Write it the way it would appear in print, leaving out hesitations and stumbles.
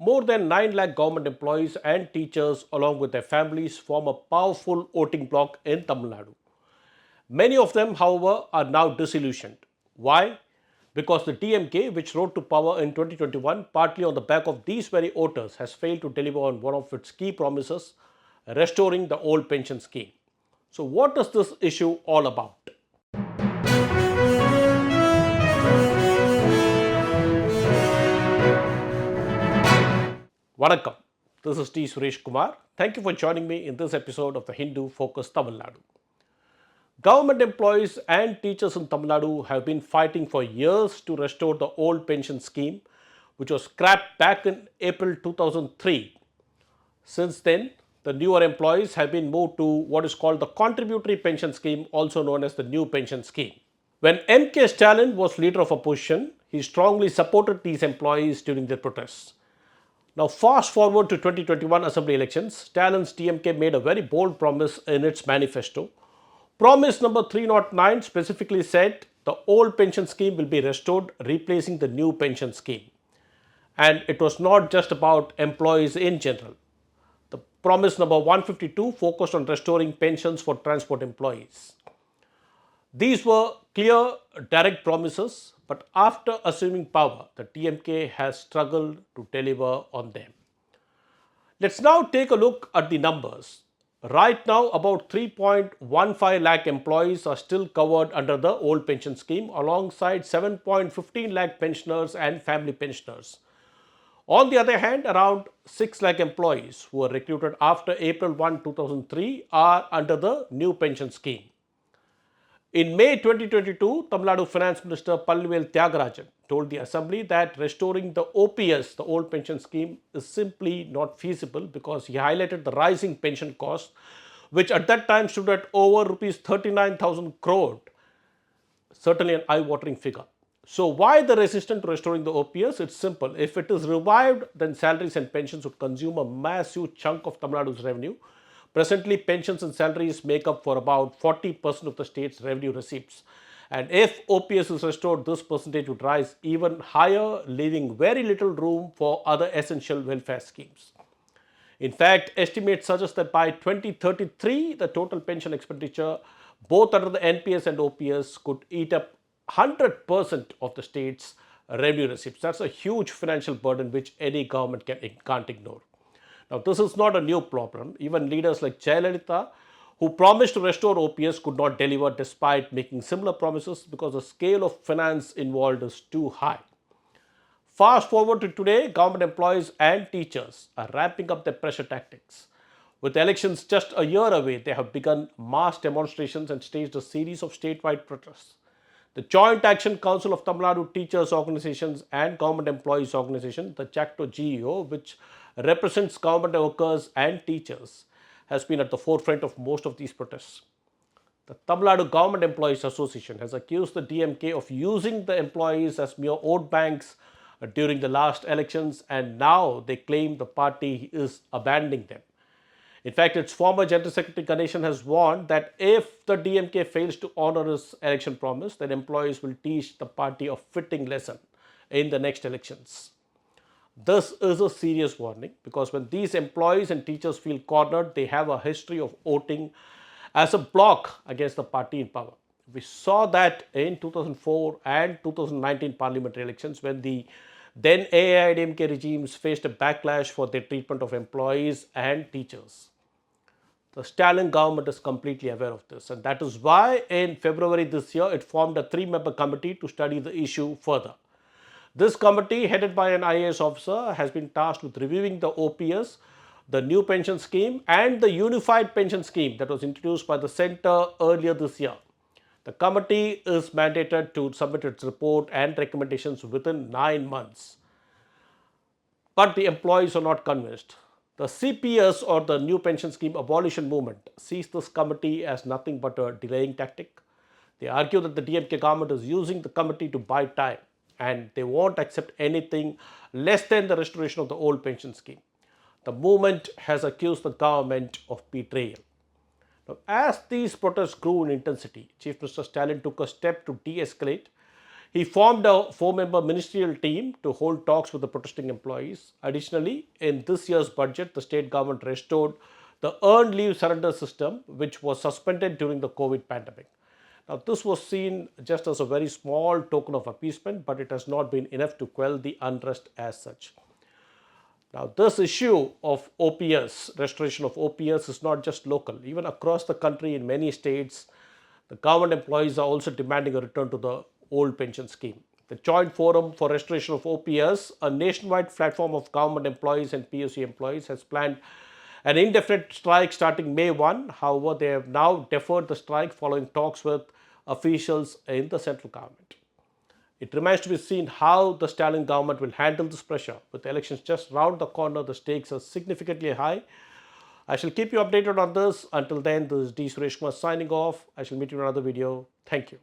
More than 9 lakh government employees and teachers, along with their families, form a powerful voting bloc in Tamil Nadu. Many of them, however, are now disillusioned. Why? Because the DMK, which rose to power in 2021, partly on the back of these very voters, has failed to deliver on one of its key promises, restoring the old pension scheme. So, what is this issue all about? Vanakkam. This is T. Suresh Kumar. Thank you for joining me in this episode of the Hindu Focus Tamil Nadu. Government employees and teachers in Tamil Nadu have been fighting for years to restore the old pension scheme, which was scrapped back in April 2003. Since then, the newer employees have been moved to what is called the contributory pension scheme, also known as the new pension scheme. When M.K. Stalin was leader of opposition, he strongly supported these employees during their protests. Now, fast forward to 2021 assembly elections, Stalin's DMK made a very bold promise in its manifesto. Promise number 309 specifically said the old pension scheme will be restored, replacing the new pension scheme. And it was not just about employees in general. The promise number 152 focused on restoring pensions for transport employees. These were clear, direct promises, but after assuming power, the DMK has struggled to deliver on them. Let's now take a look at the numbers. Right now, about 3.15 lakh employees are still covered under the old pension scheme, alongside 7.15 lakh pensioners and family pensioners. On the other hand, around 6 lakh employees who were recruited after April 1, 2003 are under the new pension scheme. In May 2022, Tamil Nadu Finance Minister Pallivel Tyagarajan told the Assembly that restoring the OPS, the old pension scheme, is simply not feasible because he highlighted the rising pension costs, which at that time stood at over rupees 39,000 crore, certainly an eye-watering figure. So why the resistance to restoring the OPS? It's simple. If it is revived, then salaries and pensions would consume a massive chunk of Tamil Nadu's revenue. Presently, pensions and salaries make up for about 40% of the state's revenue receipts. And if OPS is restored, this percentage would rise even higher, leaving very little room for other essential welfare schemes. In fact, estimates suggest that by 2033, the total pension expenditure, both under the NPS and OPS, could eat up 100% of the state's revenue receipts. That's a huge financial burden which any government can't ignore. Now, this is not a new problem. Even leaders like Jayalalitha, who promised to restore OPS, could not deliver despite making similar promises because the scale of finance involved is too high. Fast forward to today, government employees and teachers are ramping up their pressure tactics. With elections just a year away, they have begun mass demonstrations and staged a series of statewide protests. The Joint Action Council of Tamil Nadu Teachers Organizations and Government Employees Organization, the JACTO GEO, which represents government workers and teachers, has been at the forefront of most of these protests. The Tamil Nadu Government Employees Association has accused the DMK of using the employees as mere vote banks during the last elections, and now they claim the party is abandoning them. In fact, its former General Secretary Ganeshan has warned that if the DMK fails to honor its election promise, then employees will teach the party a fitting lesson in the next elections. This is a serious warning because when these employees and teachers feel cornered, they have a history of voting as a bloc against the party in power. We saw that in 2004 and 2019 parliamentary elections when the then AIADMK regimes faced a backlash for their treatment of employees and teachers. The Stalin government is completely aware of this, and that is why in February this year it formed a 3-member committee to study the issue further. This committee, headed by an IAS officer, has been tasked with reviewing the OPS, the new pension scheme, and the unified pension scheme that was introduced by the centre earlier this year. The committee is mandated to submit its report and recommendations within 9 months. But the employees are not convinced. The CPS, or the New Pension Scheme Abolition Movement, sees this committee as nothing but a delaying tactic. They argue that the DMK government is using the committee to buy time, and they won't accept anything less than the restoration of the old pension scheme. The movement has accused the government of betrayal. Now, as these protests grew in intensity, Chief Minister Stalin took a step to de-escalate. He formed a four-member ministerial team to hold talks with the protesting employees. Additionally, in this year's budget, the state government restored the earned leave surrender system, which was suspended during the COVID pandemic. Now, this was seen just as a very small token of appeasement, but it has not been enough to quell the unrest as such. Now, this issue of OPS, restoration of OPS, is not just local. Even across the country, in many states, the government employees are also demanding a return to the old pension scheme. The Joint Forum for Restoration of OPS, a nationwide platform of government employees and PSU employees, has planned an indefinite strike starting May 1. However, they have now deferred the strike following talks with officials in the central government. It remains to be seen how the Stalin government will handle this pressure. With the elections just round the corner, the stakes are significantly high. I shall keep you updated on this. Until then, this is D. Suresh Kumar signing off. I shall meet you in another video. Thank you.